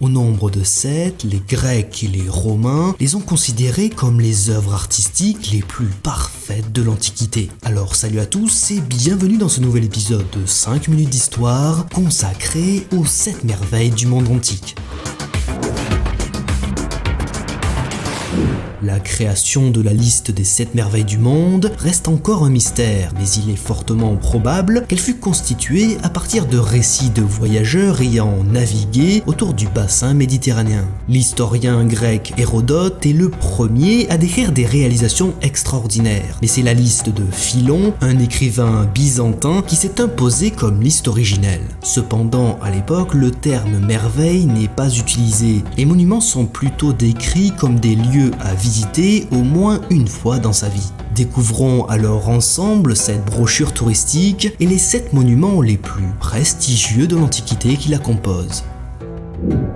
Au nombre de 7, les Grecs et les Romains les ont considérés comme les œuvres artistiques les plus parfaites de l'Antiquité. Alors salut à tous et bienvenue dans ce nouvel épisode de 5 minutes d'histoire consacré aux 7 merveilles du monde antique. La création de la liste des 7 merveilles du monde reste encore un mystère, mais il est fortement probable qu'elle fut constituée à partir de récits de voyageurs ayant navigué autour du bassin méditerranéen. L'historien grec Hérodote est le premier à décrire des réalisations extraordinaires, mais c'est la liste de Philon, un écrivain byzantin, qui s'est imposée comme liste originelle. Cependant, à l'époque, le terme merveille n'est pas utilisé. Les monuments sont plutôt décrits comme des lieux à visiter au moins une fois dans sa vie. Découvrons alors ensemble cette brochure touristique et les 7 monuments les plus prestigieux de l'Antiquité qui la composent.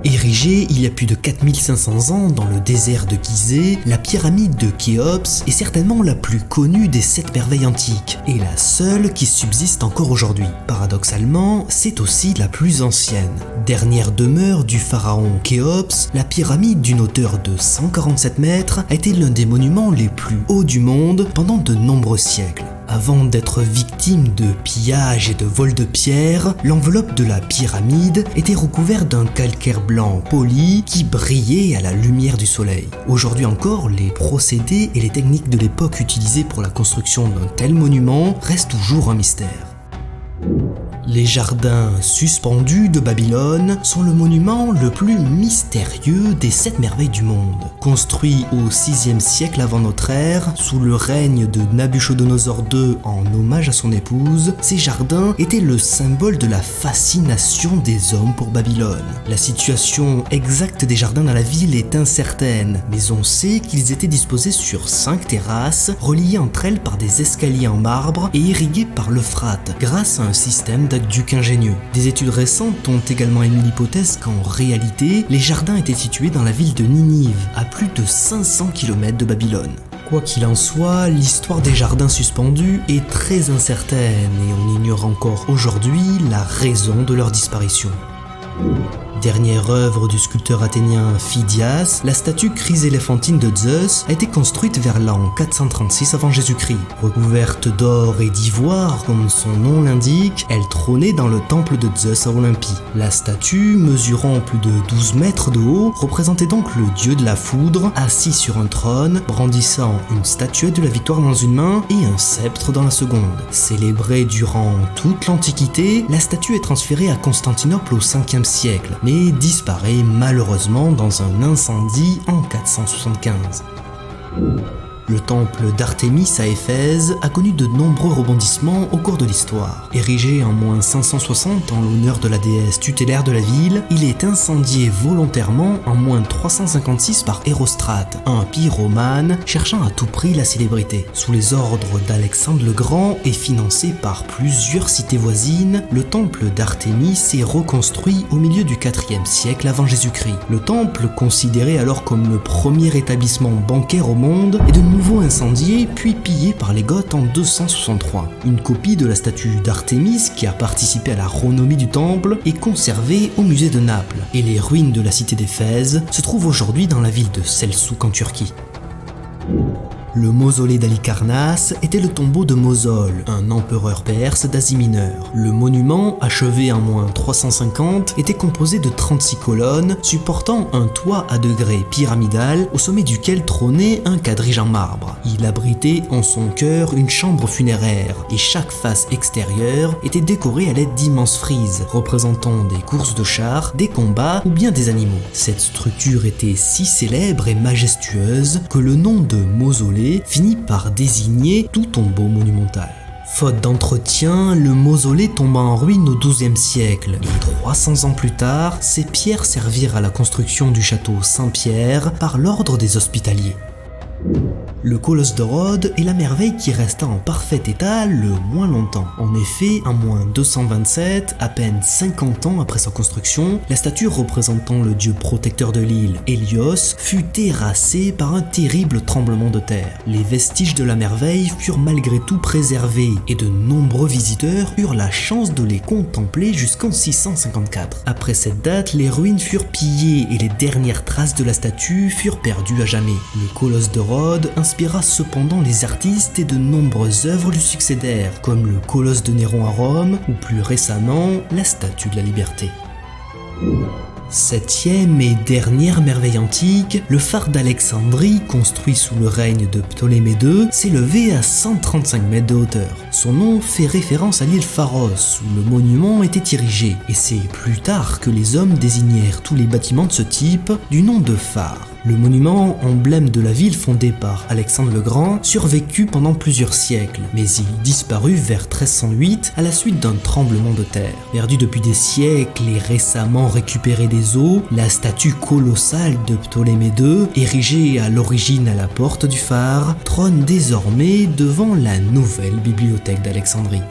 Érigée il y a plus de 4500 ans dans le désert de Gizeh, la pyramide de Khéops est certainement la plus connue des 7 merveilles antiques et la seule qui subsiste encore aujourd'hui. Paradoxalement, c'est aussi la plus ancienne. Dernière demeure du pharaon Khéops, la pyramide d'une hauteur de 147 mètres a été l'un des monuments les plus hauts du monde pendant de nombreux siècles. Avant d'être victime de pillages et de vols de pierres, l'enveloppe de la pyramide était recouverte d'un calcaire blanc poli qui brillait à la lumière du soleil. Aujourd'hui encore, les procédés et les techniques de l'époque utilisées pour la construction d'un tel monument restent toujours un mystère. Les jardins suspendus de Babylone sont le monument le plus mystérieux des 7 merveilles du monde. Construit au 6e siècle avant notre ère, sous le règne de Nabuchodonosor II en hommage à son épouse, ces jardins étaient le symbole de la fascination des hommes pour Babylone. La situation exacte des jardins dans la ville est incertaine, mais on sait qu'ils étaient disposés sur 5 terrasses, reliées entre elles par des escaliers en marbre et irriguées par l'Euphrate, grâce à un système d'aqueducs ingénieux. Des études récentes ont également émis l'hypothèse qu'en réalité, les jardins étaient situés dans la ville de Ninive, à plus de 500 km de Babylone. Quoi qu'il en soit, l'histoire des jardins suspendus est très incertaine et on ignore encore aujourd'hui la raison de leur disparition. Dernière œuvre du sculpteur athénien Phidias, la statue chryséléphantine de Zeus a été construite vers l'an 436 avant Jésus-Christ. Recouverte d'or et d'ivoire, comme son nom l'indique, elle trônait dans le temple de Zeus à Olympie. La statue, mesurant plus de 12 mètres de haut, représentait donc le dieu de la foudre, assis sur un trône, brandissant une statuette de la victoire dans une main et un sceptre dans la seconde. Célébrée durant toute l'Antiquité, la statue est transférée à Constantinople au 5e siècle, mais disparaît malheureusement dans un incendie en 475. Le temple d'Artémis à Éphèse a connu de nombreux rebondissements au cours de l'histoire. Érigé en moins 560 en l'honneur de la déesse tutélaire de la ville, il est incendié volontairement en moins 356 par Érostrate, un pyromane cherchant à tout prix la célébrité. Sous les ordres d'Alexandre le Grand et financé par plusieurs cités voisines, le temple d'Artémis est reconstruit au milieu du 4e siècle avant Jésus-Christ. Le temple, considéré alors comme le premier établissement bancaire au monde, est de nouveau incendié puis pillé par les Goths en 263. Une copie de la statue d'Artémis qui a participé à la renommée du temple est conservée au musée de Naples et les ruines de la cité d'Éphèse se trouvent aujourd'hui dans la ville de Selçuk en Turquie. Le mausolée d'Halicarnasse était le tombeau de Mosol, un empereur perse d'Asie mineure. Le monument, achevé en moins 350, était composé de 36 colonnes supportant un toit à degrés pyramidal au sommet duquel trônait un quadrige en marbre. Il abritait en son cœur une chambre funéraire et chaque face extérieure était décorée à l'aide d'immenses frises représentant des courses de chars, des combats ou bien des animaux. Cette structure était si célèbre et majestueuse que le nom de mausolée finit par désigner tout tombeau monumental. Faute d'entretien, le mausolée tomba en ruine au XIIe siècle et 300 ans plus tard, ces pierres servirent à la construction du château Saint-Pierre par l'ordre des Hospitaliers. Le colosse de Rhodes est la merveille qui resta en parfait état le moins longtemps. En effet, en moins 227, à peine 50 ans après sa construction, la statue représentant le dieu protecteur de l'île, Hélios, fut terrassée par un terrible tremblement de terre. Les vestiges de la merveille furent malgré tout préservés et de nombreux visiteurs eurent la chance de les contempler jusqu'en 654. Après cette date, les ruines furent pillées et les dernières traces de la statue furent perdues à jamais. Le colosse de Rhodes inspira cependant les artistes et de nombreuses œuvres lui succédèrent, comme le colosse de Néron à Rome ou plus récemment la Statue de la Liberté. Septième et dernière merveille antique, le phare d'Alexandrie, construit sous le règne de Ptolémée II, s'élevait à 135 mètres de hauteur. Son nom fait référence à l'île Pharos, où le monument était érigé, et c'est plus tard que les hommes désignèrent tous les bâtiments de ce type du nom de phare. Le monument, emblème de la ville fondée par Alexandre le Grand, survécut pendant plusieurs siècles, mais il disparut vers 1308 à la suite d'un tremblement de terre. Perdu depuis des siècles et récemment récupéré des eaux, la statue colossale de Ptolémée II, érigée à l'origine à la porte du phare, trône désormais devant la nouvelle bibliothèque d'Alexandrie.